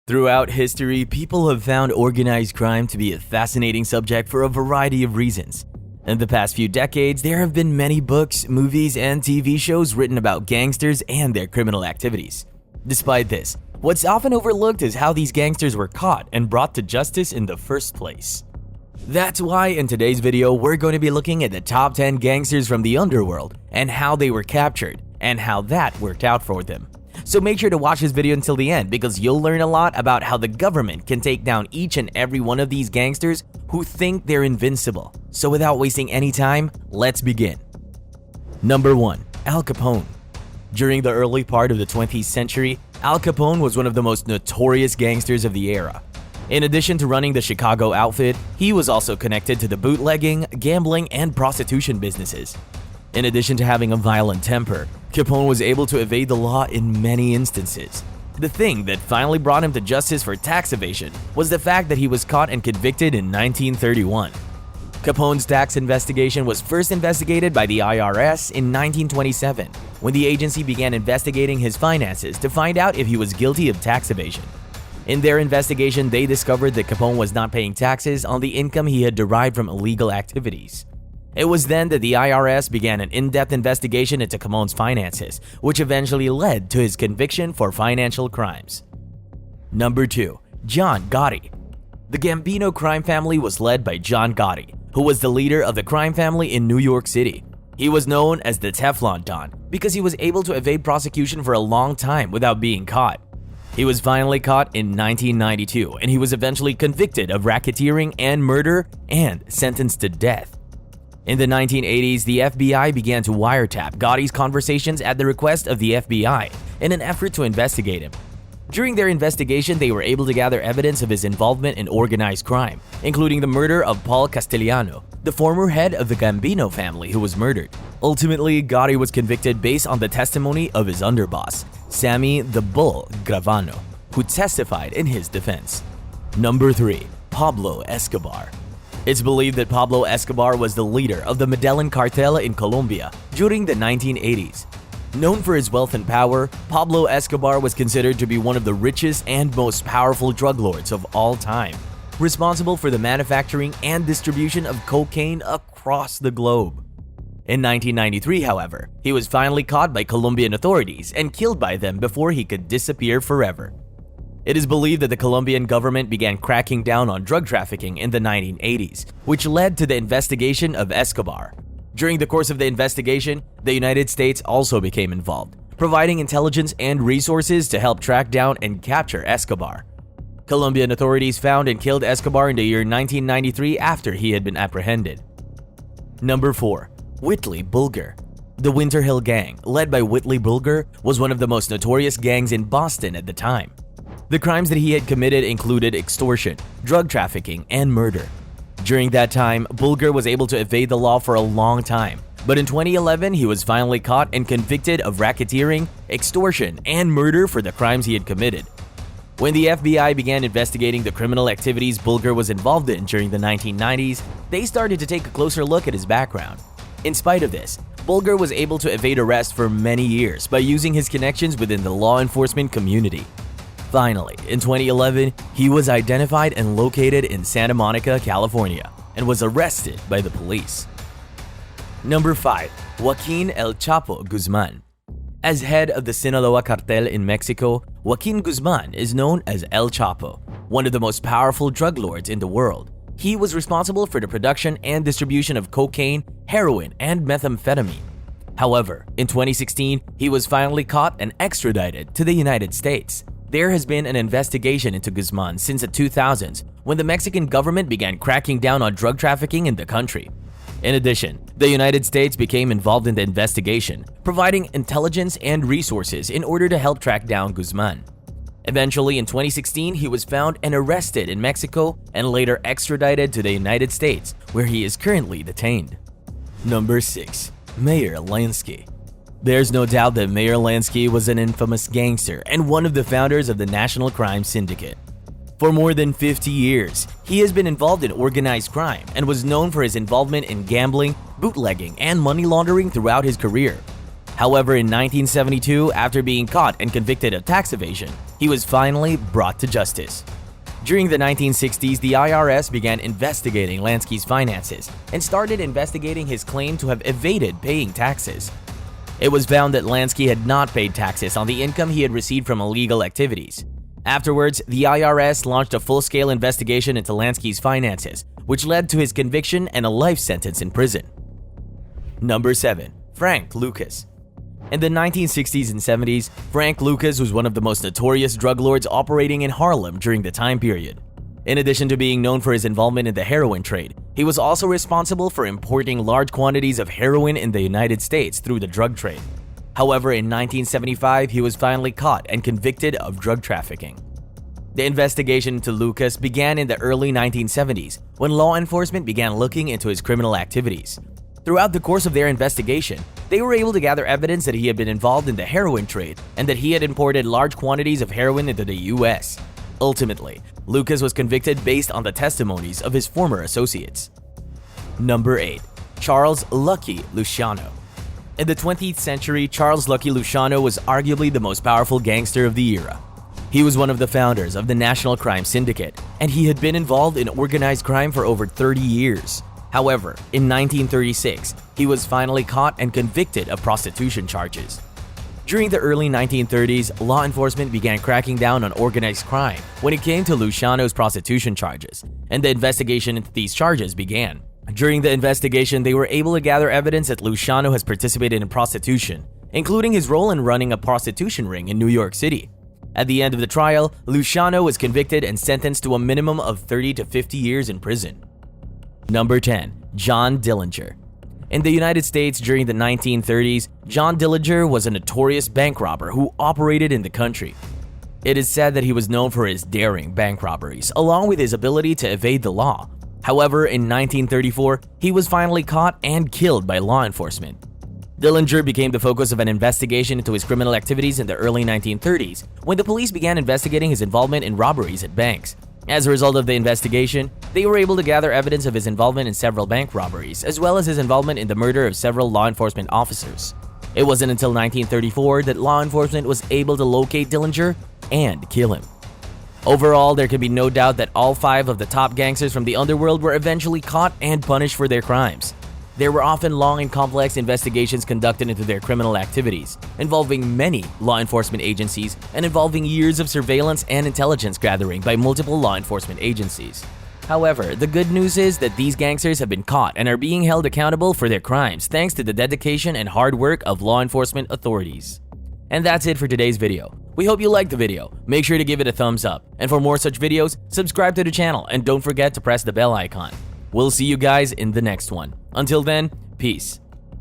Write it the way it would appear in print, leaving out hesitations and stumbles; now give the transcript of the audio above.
Throughout history, people have found organized crime to be a fascinating subject for a variety of reasons. In the past few decades, there have been many books, movies, and TV shows written about gangsters and their criminal activities. Despite this, what's often overlooked is how these gangsters were caught and brought to justice in the first place. That's why in today's video, we're going to be looking at the top 10 gangsters from the underworld and how they were captured and how that worked out for them. So make sure to watch this video until the end because you'll learn a lot about how the government can take down each and every one of these gangsters who think they're invincible. So without wasting any time, let's begin. Number 1. Al Capone. During the early part of the 20th century, Al Capone was one of the most notorious gangsters of the era. In addition to running the Chicago outfit, he was also connected to the bootlegging, gambling, and prostitution businesses. In addition to having a violent temper, Capone was able to evade the law in many instances. The thing that finally brought him to justice for tax evasion was the fact that he was caught and convicted in 1931. Capone's tax investigation was first investigated by the IRS in 1927, when the agency began investigating his finances to find out if he was guilty of tax evasion. In their investigation, they discovered that Capone was not paying taxes on the income he had derived from illegal activities. It was then that the IRS began an in-depth investigation into Capone's finances, which eventually led to his conviction for financial crimes. Number 2. John Gotti. The Gambino crime family was led by John Gotti, who was the leader of the crime family in New York City. He was known as the Teflon Don because he was able to evade prosecution for a long time without being caught. He was finally caught in 1992, and he was eventually convicted of racketeering and murder and sentenced to death. In the 1980s, the FBI began to wiretap Gotti's conversations at the request of the FBI in an effort to investigate him. During their investigation, they were able to gather evidence of his involvement in organized crime, including the murder of Paul Castellano, the former head of the Gambino family who was murdered. Ultimately, Gotti was convicted based on the testimony of his underboss, Sammy the Bull Gravano, who testified in his defense. Number 3. Pablo Escobar. It's believed that Pablo Escobar was the leader of the Medellin cartel in Colombia during the 1980s. Known for his wealth and power, Pablo Escobar was considered to be one of the richest and most powerful drug lords of all time, responsible for the manufacturing and distribution of cocaine across the globe. In 1993, however, he was finally caught by Colombian authorities and killed by them before he could disappear forever. It is believed that the Colombian government began cracking down on drug trafficking in the 1980s, which led to the investigation of Escobar. During the course of the investigation, the United States also became involved, providing intelligence and resources to help track down and capture Escobar. Colombian authorities found and killed Escobar in the year 1993 after he had been apprehended. Number 4. Whitley Bulger. The Winter Hill Gang, led by Whitley Bulger, was one of the most notorious gangs in Boston at the time. The crimes that he had committed included extortion, drug trafficking, and murder. During that time, Bulger was able to evade the law for a long time, but in 2011 he was finally caught and convicted of racketeering, extortion, and murder for the crimes he had committed. When the FBI began investigating the criminal activities Bulger was involved in during the 1990s, they started to take a closer look at his background. In spite of this, Bulger was able to evade arrest for many years by using his connections within the law enforcement community. Finally, in 2011, he was identified and located in Santa Monica, California, and was arrested by the police. Number 5. Joaquin El Chapo Guzman. As head of the Sinaloa cartel in Mexico, Joaquin Guzman is known as El Chapo, one of the most powerful drug lords in the world. He was responsible for the production and distribution of cocaine, heroin, and methamphetamine. However, in 2016, he was finally caught and extradited to the United States. There has been an investigation into Guzman since the 2000s when the Mexican government began cracking down on drug trafficking in the country. In addition, the United States became involved in the investigation, providing intelligence and resources in order to help track down Guzman. Eventually, in 2016, he was found and arrested in Mexico and later extradited to the United States, where he is currently detained. Number 6. Mayor Lansky. There's no doubt that Mayor Lansky was an infamous gangster and one of the founders of the National Crime Syndicate. For more than 50 years, he has been involved in organized crime and was known for his involvement in gambling, bootlegging, and money laundering throughout his career. However, in 1972, after being caught and convicted of tax evasion, he was finally brought to justice. During the 1960s, the IRS began investigating Lansky's finances and started investigating his claim to have evaded paying taxes. It was found that Lansky had not paid taxes on the income he had received from illegal activities. Afterwards, the IRS launched a full-scale investigation into Lansky's finances, which led to his conviction and a life sentence in prison. Number 7. Frank Lucas. In the 1960s and 70s, Frank Lucas was one of the most notorious drug lords operating in Harlem during the time period. In addition to being known for his involvement in the heroin trade, he was also responsible for importing large quantities of heroin in the United States through the drug trade. However, in 1975, he was finally caught and convicted of drug trafficking. The investigation into Lucas began in the early 1970s when law enforcement began looking into his criminal activities. Throughout the course of their investigation, they were able to gather evidence that he had been involved in the heroin trade and that he had imported large quantities of heroin into the US. Ultimately, Lucas was convicted based on the testimonies of his former associates. Number 8. Charles "Lucky" Luciano. In the 20th century, Charles "Lucky" Luciano was arguably the most powerful gangster of the era. He was one of the founders of the National Crime Syndicate, and he had been involved in organized crime for over 30 years. However, in 1936, he was finally caught and convicted of prostitution charges. During the early 1930s, law enforcement began cracking down on organized crime when it came to Luciano's prostitution charges, and the investigation into these charges began. During the investigation, they were able to gather evidence that Luciano has participated in prostitution, including his role in running a prostitution ring in New York City. At the end of the trial, Luciano was convicted and sentenced to a minimum of 30 to 50 years in prison. Number 10. John Dillinger. In the United States during the 1930s, John Dillinger was a notorious bank robber who operated in the country. It is said that he was known for his daring bank robberies, along with his ability to evade the law. However, in 1934, he was finally caught and killed by law enforcement. Dillinger became the focus of an investigation into his criminal activities in the early 1930s, when the police began investigating his involvement in robberies at banks. As a result of the investigation, they were able to gather evidence of his involvement in several bank robberies, as well as his involvement in the murder of several law enforcement officers. It wasn't until 1934 that law enforcement was able to locate Dillinger and kill him. Overall, there can be no doubt that all 5 of the top gangsters from the Underworld were eventually caught and punished for their crimes. There were often long and complex investigations conducted into their criminal activities, involving many law enforcement agencies and involving years of surveillance and intelligence gathering by multiple law enforcement agencies. However, the good news is that these gangsters have been caught and are being held accountable for their crimes thanks to the dedication and hard work of law enforcement authorities. And that's it for today's video. We hope you liked the video. Make sure to give it a thumbs up. And for more such videos, subscribe to the channel and don't forget to press the bell icon. We'll see you guys in the next one. Until then, peace.